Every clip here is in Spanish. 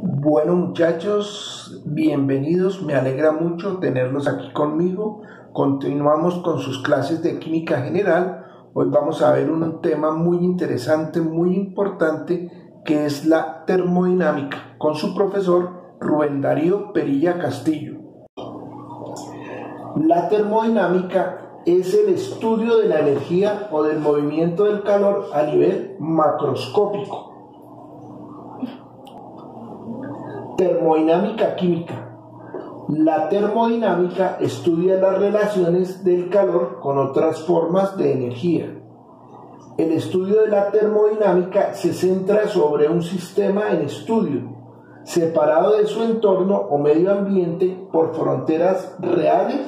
Bueno muchachos, bienvenidos, me alegra mucho tenerlos aquí conmigo. Continuamos con sus clases de química general. Hoy vamos a ver un tema muy interesante, muy importante, que es la termodinámica, con su profesor Rubén Darío Perilla Castillo. La termodinámica es el estudio de la energía o del movimiento del calor a nivel macroscópico. Termodinámica química. La termodinámica estudia las relaciones del calor con otras formas de energía. El estudio de la termodinámica se centra sobre un sistema en estudio, separado de su entorno o medio ambiente por fronteras reales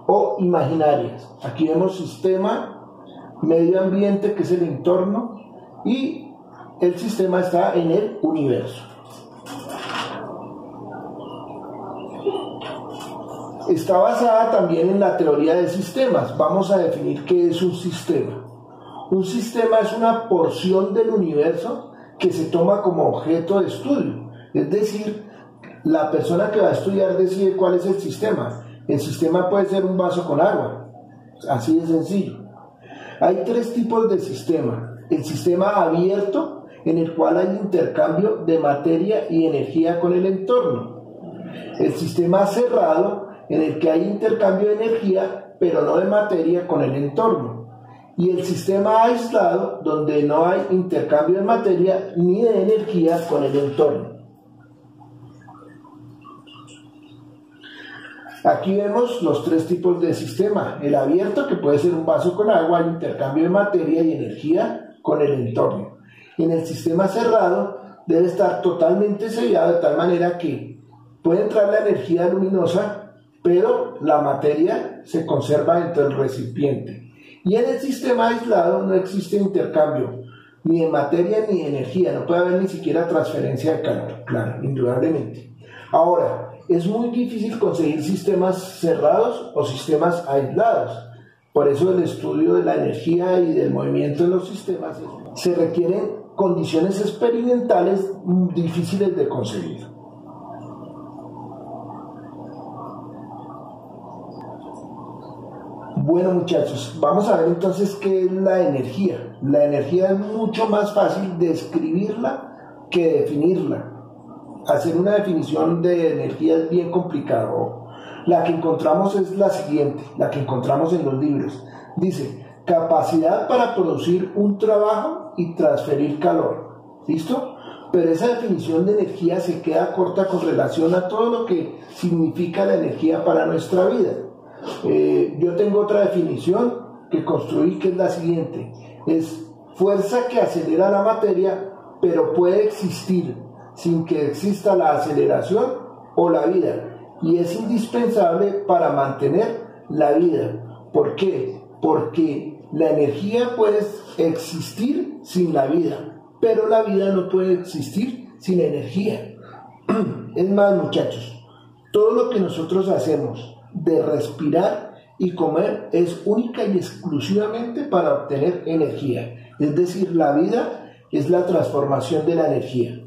o imaginarias. Aquí vemos sistema, medio ambiente, que es el entorno, y el sistema está en el universo. Está basada también en la teoría de sistemas. Vamos a definir qué es un sistema. Un sistema es una porción del universo que se toma como objeto de estudio. Es decir, la persona que va a estudiar decide cuál es el sistema. El sistema puede ser un vaso con agua. Así de sencillo. Hay tres tipos de sistema. El sistema abierto, en el cual hay intercambio de materia y energía con el entorno. El sistema cerrado, en el que hay intercambio de energía, pero no de materia, con el entorno. Y el sistema aislado, donde no hay intercambio de materia ni de energía con el entorno. Aquí vemos los tres tipos de sistema. El abierto, que puede ser un vaso con agua, hay intercambio de materia y energía con el entorno. En el sistema cerrado debe estar totalmente sellado de tal manera que puede entrar la energía luminosa, pero la materia se conserva dentro del recipiente. Y en el sistema aislado no existe intercambio ni de materia ni de energía, no puede haber ni siquiera transferencia de calor, claro, indudablemente. Ahora, es muy difícil conseguir sistemas cerrados o sistemas aislados. Por eso el estudio de la energía y del movimiento de los sistemas se requieren condiciones experimentales difíciles de conseguir. Bueno muchachos, vamos a ver entonces qué es la energía. La energía es mucho más fácil describirla que definirla. Hacer una definición de energía es bien complicado. La que encontramos es la siguiente, la que encontramos en los libros. Dice, capacidad para producir un trabajo y transferir calor. ¿Listo? Pero esa definición de energía se queda corta con relación a todo lo que significa la energía para nuestra vida. Yo tengo otra definición que construí, que es la siguiente: es fuerza que acelera la materia, pero puede existir sin que exista la aceleración o la vida, y es indispensable para mantener la vida. ¿Por qué? Porque la energía puede existir sin la vida, pero la vida no puede existir sin energía. Es más, muchachos, todo lo que nosotros hacemos de respirar y comer es única y exclusivamente para obtener energía. Es decir, la vida es la transformación de la energía.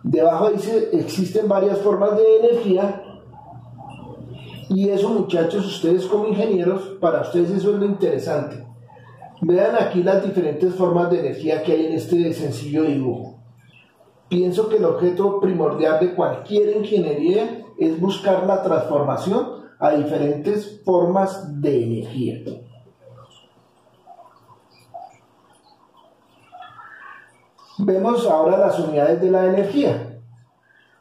Debajo dice, existen varias formas de energía, y eso, muchachos, ustedes como ingenieros, para ustedes eso es lo interesante. Vean aquí las diferentes formas de energía que hay en este sencillo dibujo. Pienso que el objeto primordial de cualquier ingeniería es buscar la transformación a diferentes formas de energía. Vemos ahora las unidades de la energía.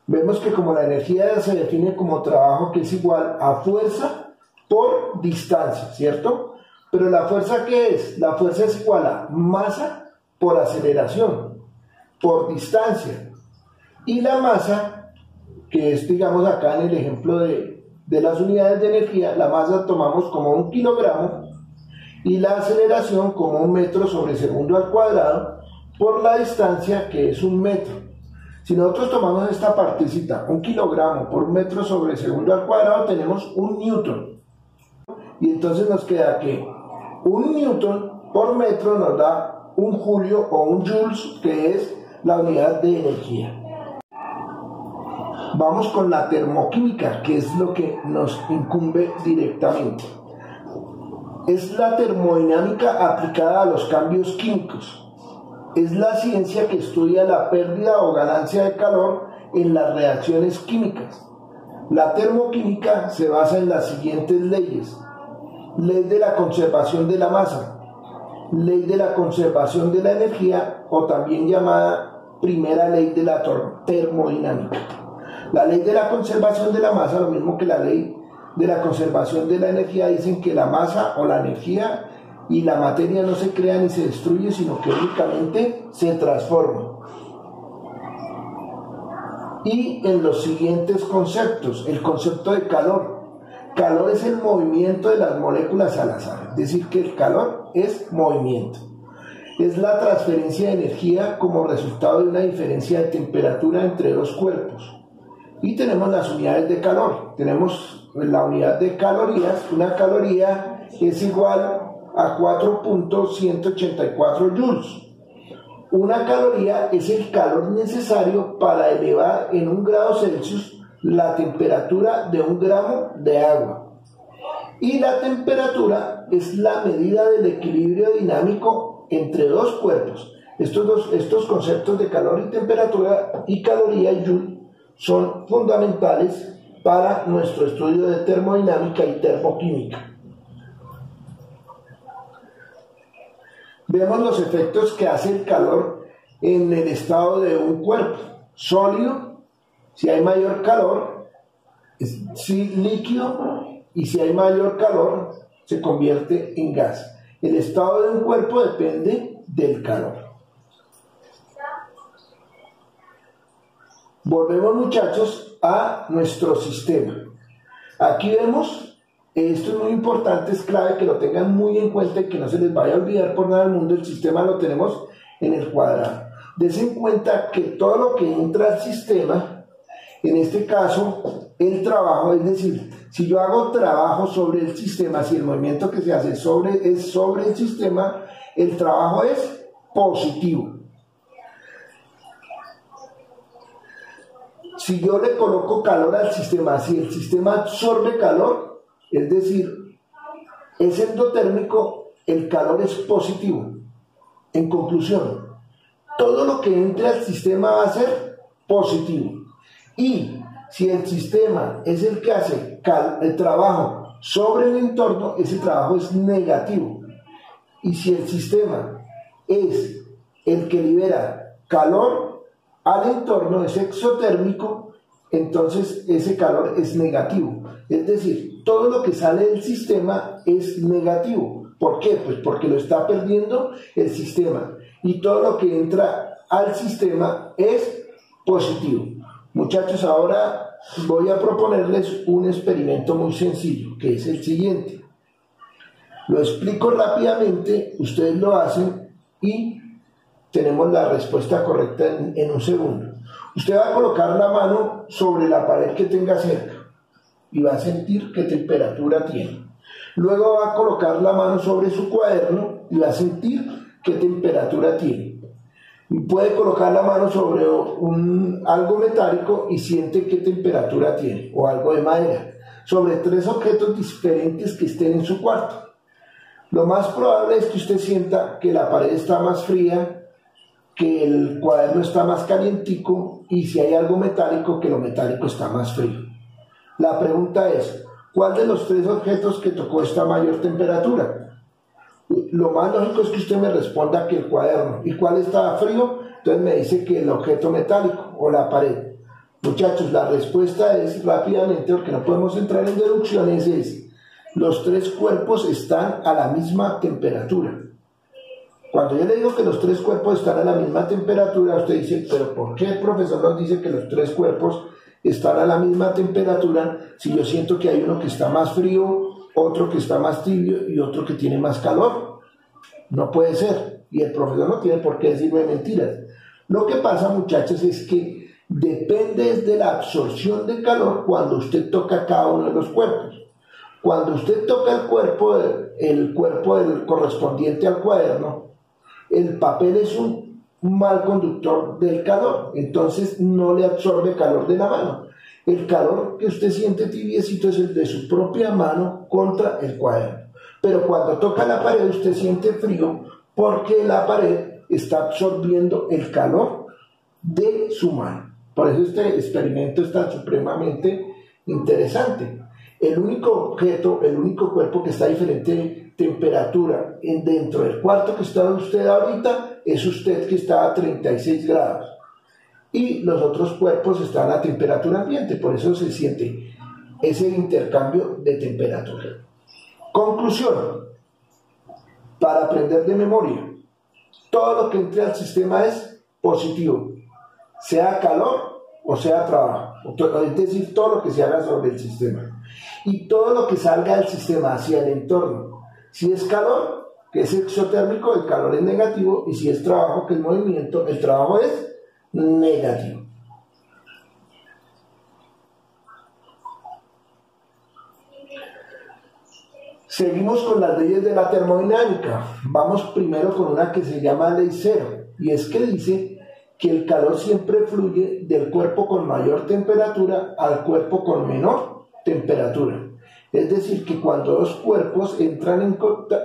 Vemos que como la energía se define como trabajo, que es igual a fuerza por distancia, ¿cierto? Pero la fuerza, ¿qué es? La fuerza es igual a masa por aceleración, por distancia. Y la masa, que es, digamos, acá en el ejemplo de las unidades de energía, la masa tomamos como 1 kilogramo y la aceleración como 1 metro sobre segundo al cuadrado por la distancia, que es 1 metro. Si nosotros tomamos esta partecita, 1 kilogramo por 1 metro sobre segundo al cuadrado, tenemos 1 newton. Y entonces nos queda que 1 newton por metro nos da 1 julio o 1 joules, que es la unidad de energía. Vamos con la termoquímica, que es lo que nos incumbe directamente. Es la termodinámica aplicada a los cambios químicos. Es la ciencia que estudia la pérdida o ganancia de calor en las reacciones químicas. La termoquímica se basa en las siguientes leyes: ley de la conservación de la masa, ley de la conservación de la energía, o también llamada primera ley de la termodinámica. La ley de la conservación de la masa, lo mismo que la ley de la conservación de la energía, dicen que la masa o la energía y la materia no se crea ni se destruye, sino que únicamente se transforma. Y en los siguientes conceptos: el concepto de calor. Calor es el movimiento de las moléculas al azar, es decir, que el calor es movimiento. Es la transferencia de energía como resultado de una diferencia de temperatura entre dos cuerpos. Y tenemos las unidades de calor. Tenemos la unidad de calorías. Una caloría es igual a 4.184 joules. Una caloría es el calor necesario para elevar en 1 grado Celsius la temperatura de 1 gramo de agua. Y la temperatura es la medida del equilibrio dinámico entre dos cuerpos. Estos conceptos de calor y temperatura, y caloría y joule, son fundamentales para nuestro estudio de termodinámica y termoquímica. Vemos los efectos que hace el calor en el estado de un cuerpo sólido. Si hay mayor calor, es líquido, y si hay mayor calor, se convierte en gas. El estado de un cuerpo depende del calor. Volvemos, muchachos, a nuestro sistema. Aquí vemos, esto es muy importante, es clave que lo tengan muy en cuenta y que no se les vaya a olvidar por nada del mundo. El sistema lo tenemos en el cuadrado. Dense en cuenta que todo lo que entra al sistema, en este caso, el trabajo, es decir, si yo hago trabajo sobre el sistema, si el movimiento que se hace es sobre el sistema, el trabajo es positivo. Si yo le coloco calor al sistema, si el sistema absorbe calor, es decir, es endotérmico, el calor es positivo. En conclusión, todo lo que entre al sistema va a ser positivo. Y si el sistema es el que hace el trabajo sobre el entorno, ese trabajo es negativo. Y si el sistema es el que libera calor al entorno, es exotérmico, entonces ese calor es negativo. Es decir, todo lo que sale del sistema es negativo. ¿Por qué? Pues porque lo está perdiendo el sistema. Y todo lo que entra al sistema es positivo. Muchachos, ahora voy a proponerles un experimento muy sencillo, que es el siguiente. Lo explico rápidamente, ustedes lo hacen y tenemos la respuesta correcta en un segundo. Usted va a colocar la mano sobre la pared que tenga cerca y va a sentir qué temperatura tiene. Luego va a colocar la mano sobre su cuaderno y va a sentir qué temperatura tiene. Puede colocar la mano sobre algo metálico y siente qué temperatura tiene, o algo de madera, sobre 3 objetos diferentes que estén en su cuarto. Lo más probable es que usted sienta que la pared está más fría, que el cuaderno está más calientico, y si hay algo metálico, que lo metálico está más frío. La pregunta es, ¿cuál de los 3 objetos que tocó está a mayor temperatura? Lo más lógico es que usted me responda que el cuaderno. ¿Y cuál estaba frío? Entonces me dice que el objeto metálico o la pared. Muchachos, la respuesta es, rápidamente, porque no podemos entrar en deducciones, es los 3 cuerpos están a la misma temperatura. Cuando yo le digo que los 3 cuerpos están a la misma temperatura, usted dice, pero ¿por qué el profesor nos dice que los 3 cuerpos están a la misma temperatura si yo siento que hay uno que está más frío, otro que está más tibio y otro que tiene más calor? No puede ser, y el profesor no tiene por qué decirme mentiras. Lo que pasa, muchachos, es que depende de la absorción de calor cuando usted toca cada uno de los cuerpos. Cuando usted toca el cuerpo del correspondiente al cuaderno, el papel es un mal conductor del calor, entonces no le absorbe calor de la mano. El calor que usted siente tibiecito es el de su propia mano contra el cuaderno. Pero cuando toca la pared usted siente frío porque la pared está absorbiendo el calor de su mano. Por eso este experimento está supremamente interesante. El único objeto, el único cuerpo que está a diferente temperatura dentro del cuarto que está usted ahorita es usted, que está a 36 grados. Y los otros cuerpos están a temperatura ambiente, por eso se siente ese intercambio de temperatura. Conclusión, para aprender de memoria, todo lo que entre al sistema es positivo, sea calor o sea trabajo, es decir, todo lo que se haga sobre el sistema. Y todo lo que salga del sistema hacia el entorno, si es calor, que es exotérmico, el calor es negativo, y si es trabajo, que es movimiento, el trabajo es negativo. Seguimos con las leyes de la termodinámica. Vamos primero con una que se llama ley cero, y es que dice que el calor siempre fluye del cuerpo con mayor temperatura al cuerpo con menor temperatura. Es decir, que cuando dos cuerpos entran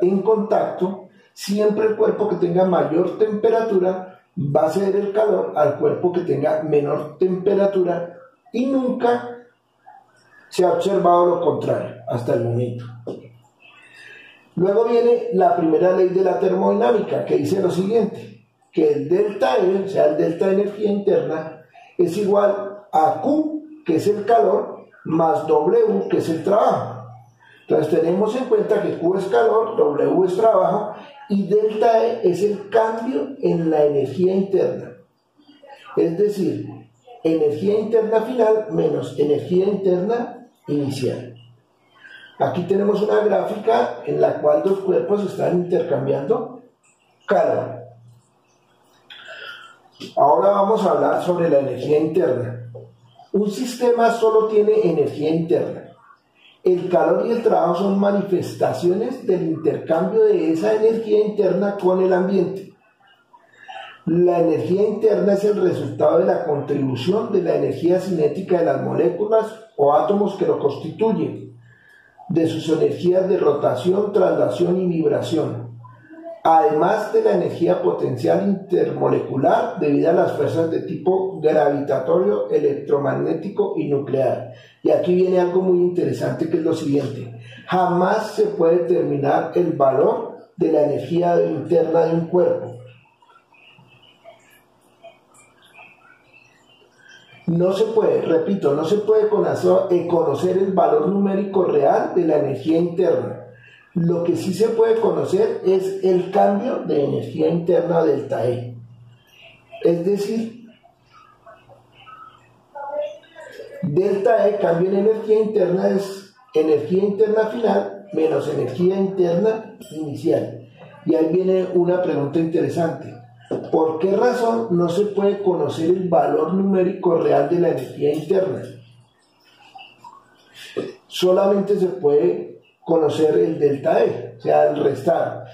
en contacto, siempre el cuerpo que tenga mayor temperatura va a ceder el calor al cuerpo que tenga menor temperatura, y nunca se ha observado lo contrario hasta el momento. Luego viene la primera ley de la termodinámica, que dice lo siguiente, que el delta E, o sea, el delta de energía interna, es igual a Q, que es el calor, más W, que es el trabajo. Entonces tenemos en cuenta que Q es calor, W es trabajo, y delta E es el cambio en la energía interna. Es decir, energía interna final menos energía interna inicial. Aquí tenemos una gráfica en la cual dos cuerpos están intercambiando calor. Ahora vamos a hablar sobre la energía interna. Un sistema solo tiene energía interna. El calor y el trabajo son manifestaciones del intercambio de esa energía interna con el ambiente. La energía interna es el resultado de la contribución de la energía cinética de las moléculas o átomos que lo constituyen, de sus energías de rotación, traslación y vibración, además de la energía potencial intermolecular debido a las fuerzas de tipo gravitatorio, electromagnético y nuclear. Y aquí viene algo muy interesante, que es lo siguiente: jamás se puede determinar el valor de la energía interna de un cuerpo. No se puede, repito, no se puede conocer el valor numérico real de la energía interna. Lo que sí se puede conocer es el cambio de energía interna delta E. Es decir, delta E, cambio en energía interna, es energía interna final menos energía interna inicial. Y ahí viene una pregunta interesante. ¿Por qué razón no se puede conocer el valor numérico real de la energía interna? Solamente se puede conocer el delta E, o sea, el restar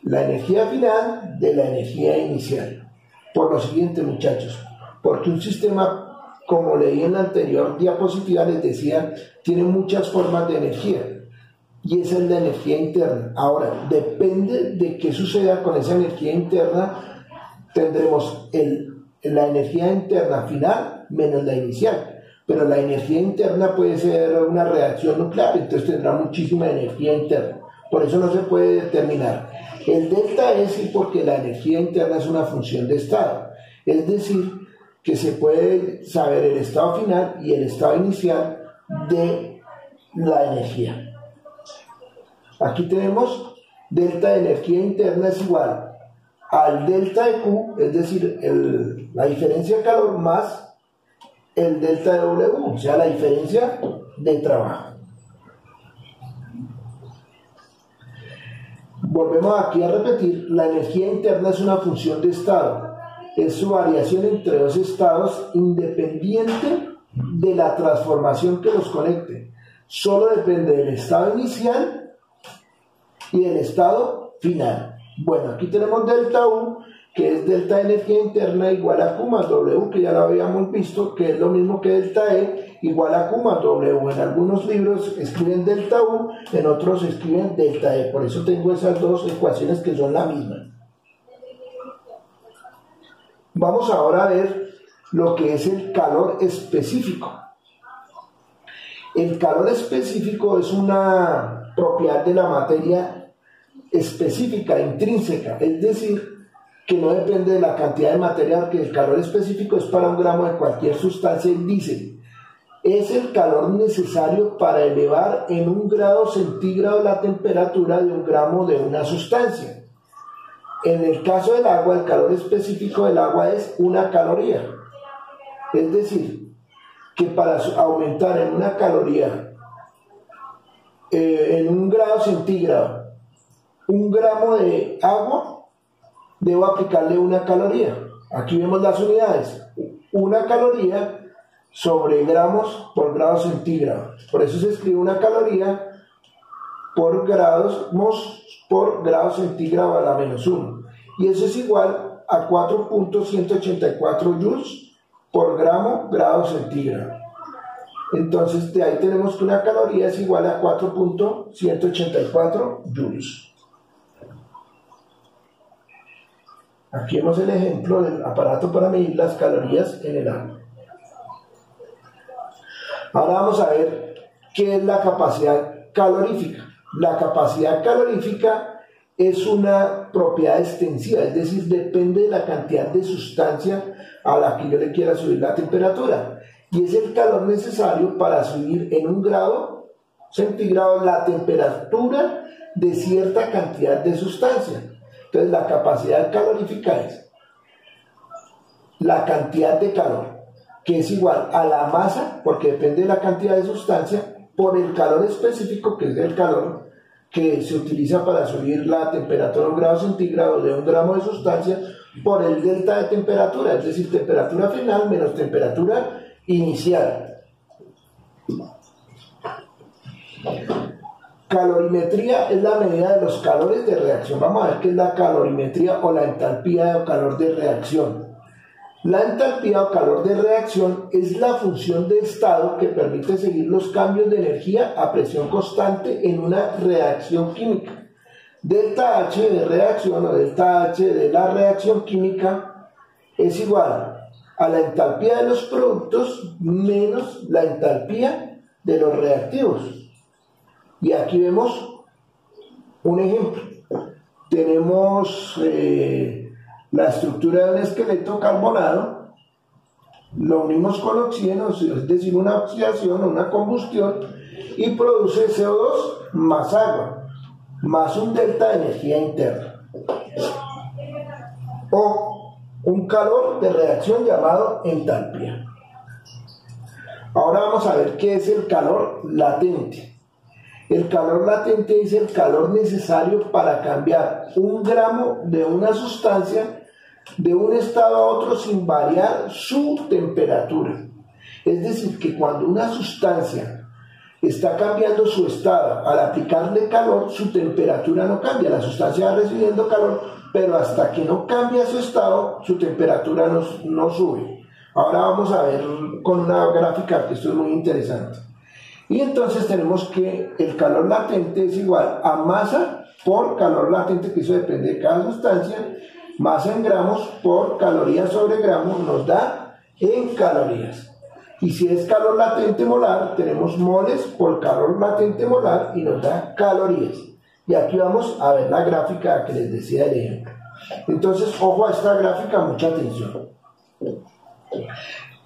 la energía final de la energía inicial. Por lo siguiente, muchachos, porque un sistema, como leí en la anterior diapositiva, les decía, tiene muchas formas de energía, y esa es la energía interna. Ahora, depende de qué suceda con esa energía interna, tendremos la energía interna final menos la inicial. Pero la energía interna puede ser una reacción nuclear, entonces tendrá muchísima energía interna. Por eso no se puede determinar. El delta es sí, porque la energía interna es una función de estado. Es decir, que se puede saber el estado final y el estado inicial de la energía. Aquí tenemos delta de energía interna es igual al delta de Q, es decir, la diferencia de calor más el delta de W, o sea, la diferencia de trabajo. Volvemos aquí a repetir, la energía interna es una función de estado, es su variación entre dos estados independiente de la transformación que los conecte. Solo depende del estado inicial y del estado final. Bueno, aquí tenemos delta U, que es delta de energía interna igual a Q más W, que ya lo habíamos visto, que es lo mismo que delta E, igual a Q más W. En algunos libros escriben delta U, en otros escriben delta E. Por eso tengo esas dos ecuaciones que son la misma. Vamos ahora a ver lo que es el calor específico. El calor específico es una propiedad de la materia específica, intrínseca, es decir, que no depende de la cantidad de materia, que el calor específico es para un gramo de cualquier sustancia, y dice, es el calor necesario para elevar en 1 grado centígrado la temperatura de 1 gramo de una sustancia. En el caso del agua, el calor específico del agua es 1 caloría. Es decir, que para aumentar en 1 caloría, en 1 grado centígrado, 1 gramo de agua, debo aplicarle 1 caloría. Aquí vemos las unidades. 1 caloría sobre gramos por grado centígrado. Por eso se escribe 1 caloría por grados por grado centígrado a la menos 1. Y eso es igual a 4.184 joules por grado centígrado. Entonces de ahí tenemos que 1 caloría es igual a 4.184 joules. Aquí vemos el ejemplo del aparato para medir las calorías en el agua. Ahora vamos a ver qué es la capacidad calorífica. La capacidad calorífica es una propiedad extensiva, es decir, depende de la cantidad de sustancia a la que yo le quiera subir la temperatura. Y es el calor necesario para subir en 1 grado centígrado la temperatura de cierta cantidad de sustancia. Entonces la capacidad calorífica es la cantidad de calor, que es igual a la masa, porque depende de la cantidad de sustancia, por el calor específico, que es el calor que se utiliza para subir la temperatura a 1 grado centígrado de 1 gramo de sustancia, por el delta de temperatura, es decir, temperatura final menos temperatura inicial. Calorimetría es la medida de los calores de reacción. Vamos a ver qué es la calorimetría o la entalpía o calor de reacción. La entalpía o calor de reacción es la función de estado que permite seguir los cambios de energía a presión constante en una reacción química. Delta H de reacción o delta H de la reacción química es igual a la entalpía de los productos menos la entalpía de los reactivos. Y aquí vemos un ejemplo. Tenemos la estructura de un esqueleto carbonado, lo unimos con oxígeno, es decir, una oxidación o una combustión, y produce CO2 más agua, más un delta de energía interna, o un calor de reacción llamado entalpía. Ahora vamos a ver qué es el calor latente. El calor latente es el calor necesario para cambiar 1 gramo de una sustancia de un estado a otro sin variar su temperatura. Es decir, que cuando una sustancia está cambiando su estado, al aplicarle calor, su temperatura no cambia. La sustancia va recibiendo calor, pero hasta que no cambia su estado, su temperatura no sube. Ahora vamos a ver con una gráfica, que esto es muy interesante. Y entonces tenemos que el calor latente es igual a masa por calor latente, que eso depende de cada sustancia, masa en gramos por calorías sobre gramos nos da en calorías. Y si es calor latente molar, tenemos moles por calor latente molar y nos da calorías. Y aquí vamos a ver la gráfica que les decía el ejemplo. Entonces, ojo a esta gráfica, mucha atención.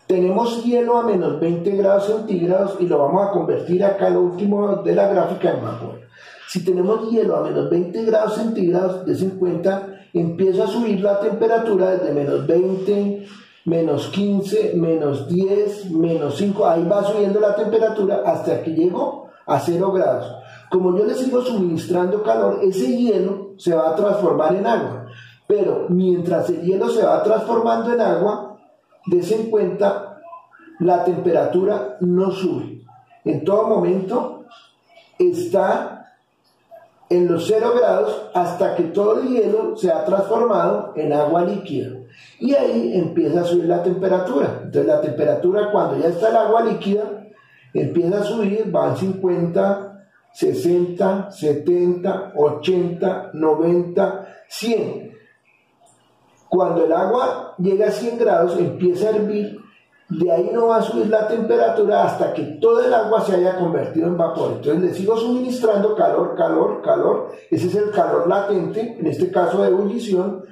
Tenemos hielo a menos 20 grados centígrados y lo vamos a convertir acá, lo último de la gráfica, en vapor. Si tenemos hielo a menos 20 grados centígrados, des en cuenta, empieza a subir la temperatura desde menos 20, menos 15, menos 10, menos 5, ahí va subiendo la temperatura hasta que llego a 0 grados. Como yo le sigo suministrando calor, ese hielo se va a transformar en agua. Pero mientras el hielo se va transformando en agua, des en cuenta, la temperatura no sube. En todo momento está en los 0 grados hasta que todo el hielo se ha transformado en agua líquida. y ahí empieza a subir la temperatura. Entonces la temperatura, cuando ya está el agua líquida, empieza a subir, van 50, 60, 70, 80, 90, 100. Cuando el agua llega a 100 grados, empieza a hervir. De ahí no va a subir la temperatura hasta que todo el agua se haya convertido en vapor. Entonces le sigo suministrando calor, calor, calor. Ese es el calor latente, en este caso de ebullición.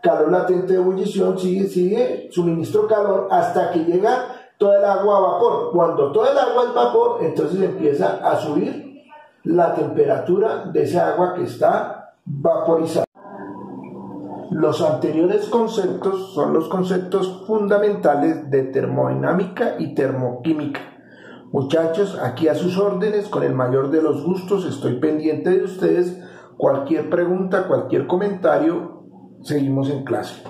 Calor latente de ebullición, sigue, suministro calor hasta que llega todo el agua a vapor. Cuando todo el agua es vapor, entonces empieza a subir la temperatura de esa agua que está vaporizada. Los anteriores conceptos son los conceptos fundamentales de termodinámica y termoquímica. Muchachos, aquí a sus órdenes, con el mayor de los gustos, estoy pendiente de ustedes. Cualquier pregunta, cualquier comentario, seguimos en clase.